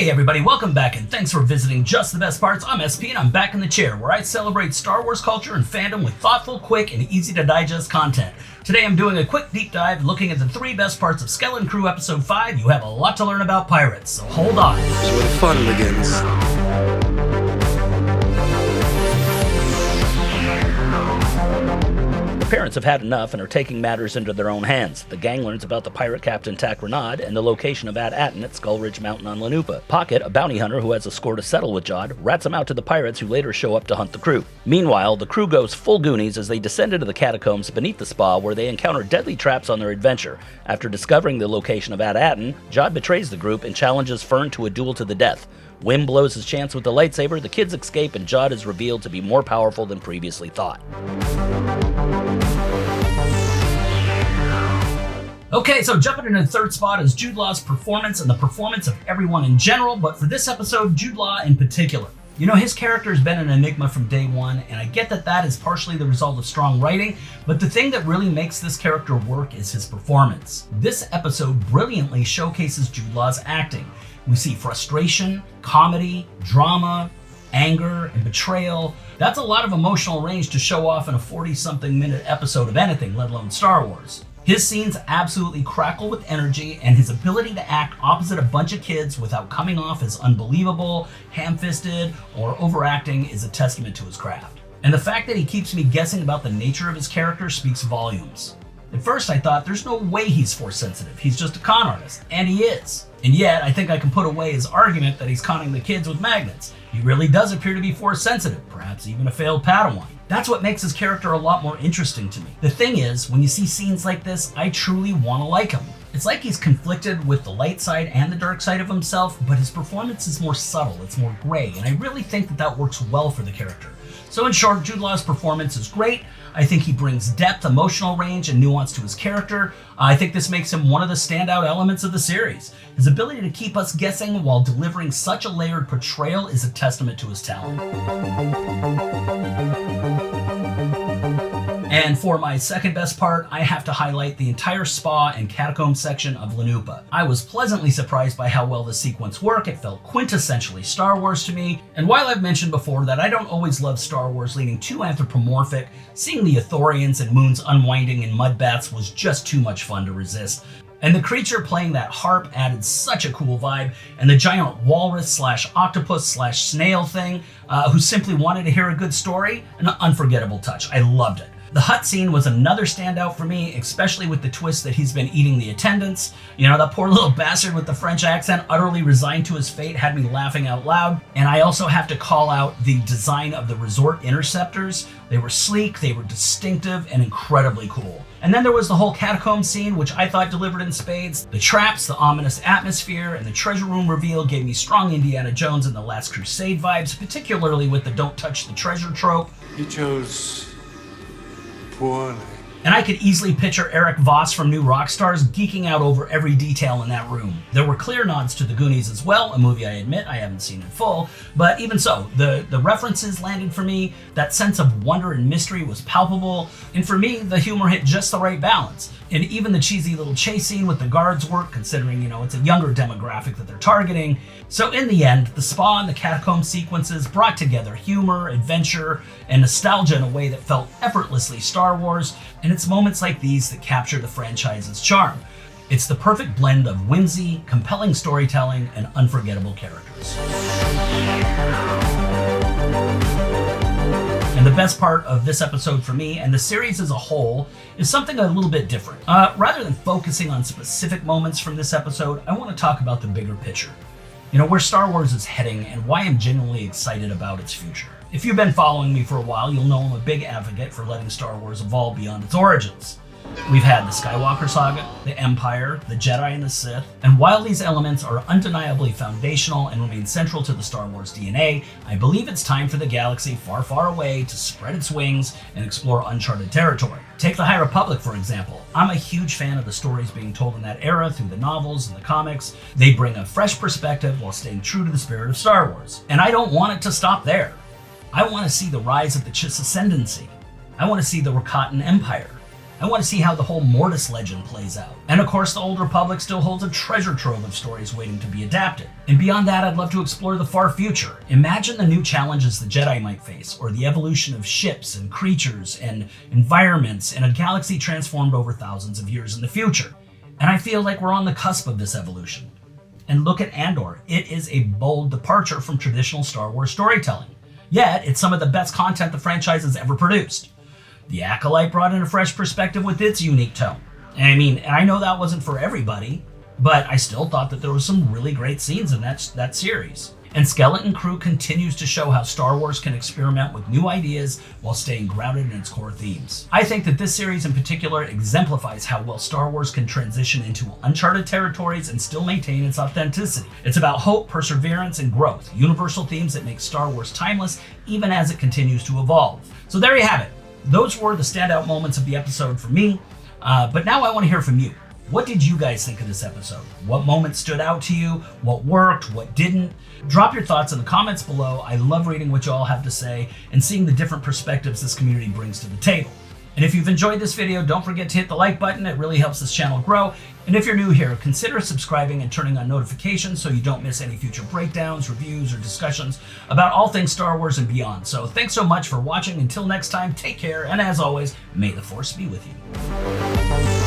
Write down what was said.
Hey everybody, welcome back and thanks for visiting Just the Best Parts. I'm SP and I'm back in the chair where I celebrate Star Wars culture and fandom with thoughtful, quick, and easy to digest content. Today I'm doing a quick deep dive looking at the 3 best parts of Skeleton Crew Episode 5. You have a lot to learn about pirates, so hold on. This is where the fun begins. The parents have had enough and are taking matters into their own hands. The gang learns about the pirate captain Tak Renard and the location of Ad Atten at Skull Ridge Mountain on Lanupa. Pocket, a bounty hunter who has a score to settle with Jod, rats him out to the pirates who later show up to hunt the crew. Meanwhile, the crew goes full Goonies as they descend into the catacombs beneath the spa where they encounter deadly traps on their adventure. After discovering the location of Ad Atten, Jod betrays the group and challenges Fern to a duel to the death. Wim blows his chance with the lightsaber, the kids escape, and Jod is revealed to be more powerful than previously thought. Okay, so jumping into the third spot is Jude Law's performance and the performance of everyone in general, but for this episode, Jude Law in particular. You know, his character has been an enigma from day one, and I get that that is partially the result of strong writing, but the thing that really makes this character work is his performance. This episode brilliantly showcases Jude Law's acting. We see frustration, comedy, drama, anger, and betrayal. That's a lot of emotional range to show off in a 40-something minute episode of anything, let alone Star Wars. His scenes absolutely crackle with energy, and his ability to act opposite a bunch of kids without coming off as unbelievable, ham-fisted, or overacting is a testament to his craft. And the fact that he keeps me guessing about the nature of his character speaks volumes. At first I thought there's no way he's force sensitive, he's just a con artist, and he is. And yet I think I can put away his argument that he's conning the kids with magnets. He really does appear to be force sensitive, perhaps even a failed Padawan. That's what makes his character a lot more interesting to me. The thing is, when you see scenes like this, I truly want to like him. It's like he's conflicted with the light side and the dark side of himself, but his performance is more subtle, it's more gray, and I really think that that works well for the character. So in short, Jude Law's performance is great. I think he brings depth, emotional range, and nuance to his character. I think this makes him one of the standout elements of the series. His ability to keep us guessing while delivering such a layered portrayal is a testament to his talent. And for my second best part, I have to highlight the entire spa and catacomb section of Lanupa. I was pleasantly surprised by how well the sequence worked. It felt quintessentially Star Wars to me. And while I've mentioned before that I don't always love Star Wars leaning too anthropomorphic, seeing the Ithorians and moons unwinding in mud baths was just too much fun to resist. And the creature playing that harp added such a cool vibe, and the giant walrus/octopus/snail thing, who simply wanted to hear a good story, an unforgettable touch. I loved it. The hut scene was another standout for me, especially with the twist that he's been eating the attendants. You know, that poor little bastard with the French accent, utterly resigned to his fate, had me laughing out loud. And I also have to call out the design of the resort interceptors. They were sleek, they were distinctive, and incredibly cool. And then there was the whole catacomb scene, which I thought delivered in spades. The traps, the ominous atmosphere, and the treasure room reveal gave me strong Indiana Jones and the Last Crusade vibes, particularly with the don't touch the treasure trope. You chose poorly. And I could easily picture Eric Voss from New Rockstars geeking out over every detail in that room. There were clear nods to The Goonies as well, a movie I admit I haven't seen in full, but even so, the references landed for me, that sense of wonder and mystery was palpable, and for me, the humor hit just the right balance. And even the cheesy little chase scene with the guards work, considering, you know, it's a younger demographic that they're targeting. So in the end, the spa and the catacomb sequences brought together humor, adventure, and nostalgia in a way that felt effortlessly Star Wars, and it's moments like these that capture the franchise's charm. It's the perfect blend of whimsy, compelling storytelling, and unforgettable characters. And the best part of this episode for me, and the series as a whole, is something a little bit different. Rather than focusing on specific moments from this episode, I want to talk about the bigger picture. You know, where Star Wars is heading and why I'm genuinely excited about its future. If you've been following me for a while, you'll know I'm a big advocate for letting Star Wars evolve beyond its origins. We've had the Skywalker saga, the Empire, the Jedi and the Sith, and while these elements are undeniably foundational and remain central to the Star Wars DNA, I believe it's time for the galaxy far, far away to spread its wings and explore uncharted territory. Take the High Republic, for example. I'm a huge fan of the stories being told in that era through the novels and the comics. They bring a fresh perspective while staying true to the spirit of Star Wars. And I don't want it to stop there. I want to see the rise of the Chiss Ascendancy. I want to see the Rakatan Empire. I want to see how the whole Mortis legend plays out. And of course, the Old Republic still holds a treasure trove of stories waiting to be adapted. And beyond that, I'd love to explore the far future. Imagine the new challenges the Jedi might face, or the evolution of ships and creatures and environments in a galaxy transformed over thousands of years in the future. And I feel like we're on the cusp of this evolution. And look at Andor. It is a bold departure from traditional Star Wars storytelling. Yet, it's some of the best content the franchise has ever produced. The Acolyte brought in a fresh perspective with its unique tone. I mean, I know that wasn't for everybody, but I still thought that there was some really great scenes in that series. And Skeleton Crew continues to show how Star Wars can experiment with new ideas while staying grounded in its core themes. I think that this series in particular exemplifies how well Star Wars can transition into uncharted territories and still maintain its authenticity. It's about hope, perseverance, and growth, universal themes that make Star Wars timeless even as it continues to evolve. So there you have it. Those were the standout moments of the episode for me, but now I want to hear from you. What did you guys think of this episode? What moments stood out to you? What worked? What didn't? Drop your thoughts in the comments below. I love reading what you all have to say and seeing the different perspectives this community brings to the table. And if you've enjoyed this video, don't forget to hit the like button. It really helps this channel grow. And if you're new here, consider subscribing and turning on notifications so you don't miss any future breakdowns, reviews, or discussions about all things Star Wars and beyond. So thanks so much for watching. Until next time, take care. And as always, may the Force be with you.